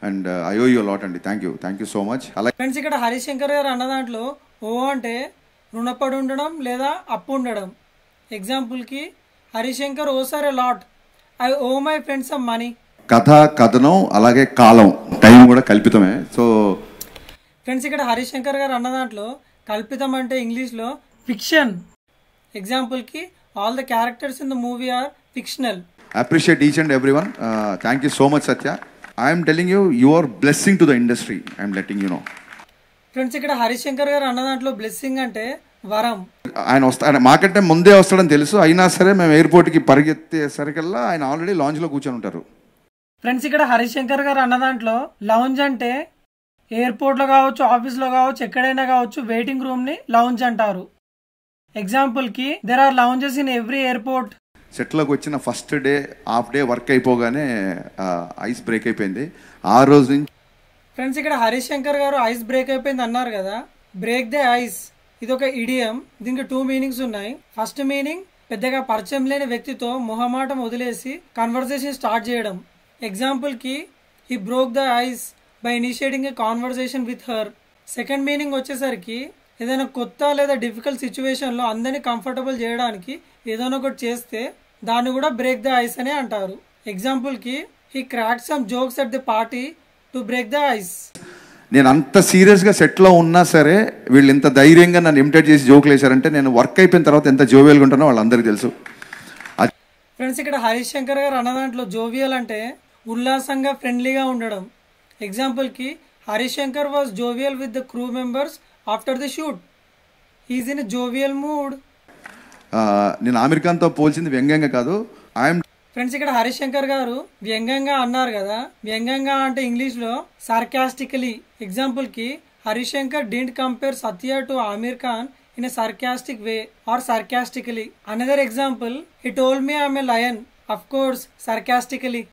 And I owe you lot అండి. Thank you so much. అలాగే friends, ఇక్కడ హరిశంకర్ గారు అన్న దాంట్లో ఓ అంటే రుణపడి ఉండడం లేదా అప్పు ఉండడం. ఎగ్జాంపుల్కి Harishankar owe sir a lot, I owe my friends some money. కథ, కథనం, అలాగే కాలం, టైం కూడా కల్పితమే. సో ఫ్రెండ్స్, ఇక్కడ హరిశంకర్ గారు అన్న దాంట్లో కల్పితం అంటే ఇంగ్లీష్లో ఫిక్షన్. ఎగ్జాంపుల్కి all the characters in the movie are fictional. Appreciate each and every one. Thank you so much Satya. I'm telling you, you are blessing to the industry. I'm letting you know. Friends, ఇక్కడ హరిశంకర్ గారు అన్న దాంట్లో blessing అంటే వరం. ఆయన మాకంటే ముందే వస్తాడని తెలుసు, అయినా సరే మేము ఎయిర్పోర్ట్కి పరిగెత్తేసరికల్లా ఆయన ఆల్రెడీ లాంచ్లో కూర్చొని ఉంటారు. ఫ్రెండ్స్, ఇక్కడ హరిశంకర్ గారు అన్న దాంట్లో లౌంజ్ అంటే ఎయిర్పోర్ట్లో కావచ్చు, ఆఫీస్లో కావచ్చు, ఎక్కడైనా కావచ్చు వెయిటింగ్ రూమ్ని లౌంజ్ అంటారు. ఎగ్జాంపుల్కి there are lounges in every airport. సెట్లోకి వచ్చిన first day, half day work అయిపోగానే ఐస్ బ్రేక్ అయిపోయింది. ఆ రోజు నుంచి ఫ్రెండ్స్, ఇక్కడ హరిశంకర్ గారు ఐస్ బ్రేక్ అయిపోయింది అన్నారు కదా. బ్రేక్ ద ఐస్ ఇది ఒక ఇడియం. దీనికి 2 మీనింగ్స్ ఉన్నాయి. ఫస్ట్ మీనింగ్ పెద్దగా పరిచయం లేని వ్యక్తితో మొహమాటం వదిలేసి కన్వర్సేషన్ స్టార్ట్ చేయడం. ఎగ్జాంపుల్కి he broke the ice by initiating A conversation with her. Second meaning వచ్చేసరికి ఏదైనా కొత్త లేదా డిఫికల్ట్ సిచ్యువేషన్లో అందరినీ కంఫర్టబుల్ చేయడానికి ఏదైనా ఒకటి చేస్తే దాన్ని కూడా బ్రేక్ ద ఐస్ అనే అంటారు. ఎగ్జాంపుల్కి he crack some jokes at the party to break the ice. నేను అంత సీరియస్గా సెట్లో ఉన్నా సరే వీళ్ళు ఇంత ధైర్యంగా నన్ను ఇమిటేట్ చేసి జోకులు వేశారంటే నేను వర్క్ అయిపోయిన తర్వాత ఎంత జోవియల్గా ఉంటానో వాళ్ళందరికీ తెలుసు. ఫ్రెండ్స్, ఇక్కడ హరిశంకర్ గారు అన్న దాంట్లో జోవియల్ అంటే ఉల్లాసంగా, ఫ్రెండ్లీగా ఉండడం. ఎగ్జాంపుల్కి Harishankar was jovial with the crew members after the shoot. He's in jovial mood. నేను ఆమిర్ ఖాన్తో పోల్చింది వ్యంగ్యంగా కాదు. ఐఎమ్ ఫ్రెండ్స్, ఇక్కడ హరిశంకర్ గారు వ్యంగ్యంగా అన్నారు కదా. వ్యంగ్యంగా అంటే ఇంగ్లీష్లో సార్కాస్టికలీ. ఎగ్జాంపుల్కి Harishankar didn't compare Satya to Aamir Khan in a sarcastic way or sarcastically. Another example, he told me I'm a lion, of course, sarcastically.